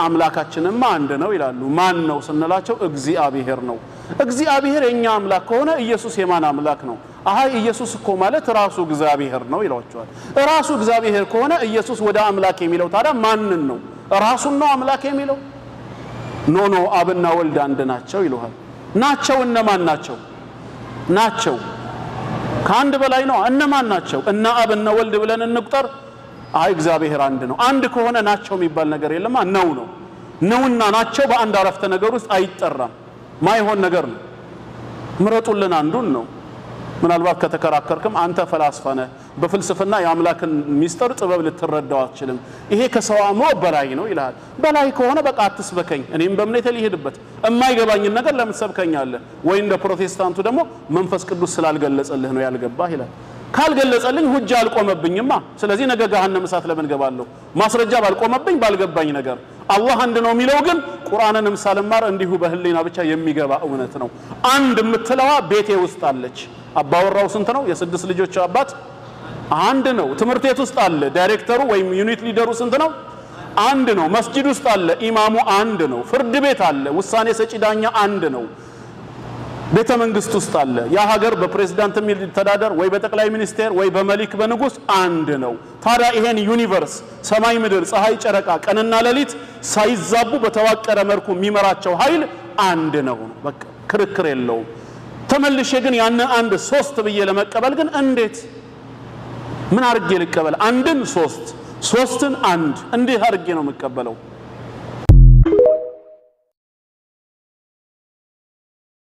አምላካችንማ አንድ ነው ይላሉ ማን ነው ስንላቸው እግዚአብሔር ነው እግዚአብሔር የኛ አምላክ ከሆነ ኢየሱስ የማን አምላክ ነው አሃ ኢየሱስ እኮ ማለት ራሱ እግዚአብሔር ነው ይሏቸዋል ራሱ እግዚአብሔር ከሆነ ኢየሱስ ወደ አምላክ የሚለው ታዲያ ማንን ነው ራሱን ነው አምላክ የሚለው ኖ አብና ወልድ አንድ ናቸው ይሉሃል ናቸው እነማን ናቸው ከአንድ በላይ ነው እነማን ናቸው እና አብና ወልድ ብለን እንቁጠር አይ እግዚአብሔር አንድ ነው አንድ ከሆነ ናቸው የሚባል ነገር የለማ ነውና ናቸው በአንድ አረፍተ ነገር ውስጥ አይጠራም ማይሆን ነገር ነው ምረጡልን አንዱን ነው ምናልባት ከተከራከርክም አንተ ፈላስፋ ነህ በፍልስፍና የአምላክን ሚስጥር ጥበብ ልትረዳው አትችልም ይሄ ከሰው አእምሮ በላይ ነው ይላል በላይ ከሆነ በቃ አትስበከኝ እኔም በእምነቴ ልሄድበት የማይገባኝ ነገር ለምን ሰብከኛለህ ወይ እንደ ፕሮቴስታንቱ ደግሞ መንፈስ ቅዱስ ስላልገለጸልህ ነው ያልገባህ ይላል ካልገለጸልኝ ሁጃ አልቆመብኝማ ስለዚህ ነገ ገሃነም እሳት ለምን ገባለሁ ማስረጃ ባልቆመብኝ ባልገባኝ ነገር አላህ አንድ ነው የሚለው ግን ቁርአንንም ሳልማር እንዲሁ በህሊና ብቻ የሚገባ እውነት ነው አንድ የምትለዋ ቤቴ ውስጥ አለች አባወራው ስንት ነው የስድስት ልጆች አባት አንድ ነው ትምህርት ቤት ውስጥ አለ ዳይሬክተሩ ወይም ዩኒት ሊደሩ ስንት ነው አንድ ነው መስጂድ ውስጥ አለ ኢማሙ አንድ ነው ፍርድ ቤት አለ ውሳኔ ሰጪ ዳኛ አንድ ነው ቤተ መንግስት ውስጥ አለ ያ ሀገር በፕሬዝዳንት የሚተዳደር ወይ በጠቅላይ ሚኒስቴር ወይ በመሊክ በንጉስ አንድ ነው ታዲያ ይሄን ዩኒቨርስ ሰማይ ምድር ፀሐይ ጨረቃ ቀንና ሌሊት ሳይዛቡ በተዋቀረ መልኩ የሚመራቸው ኃይል አንድ ነው በቃ ክርክር የለውም ተመልሼ ግን ያን አንድ ሶስት ብዬ ለመቀበል ግን እንዴት ምን አርጌ ልቀበል አንድን ሶስትን አንድ እንዴት አርጌ ነው መቀበለው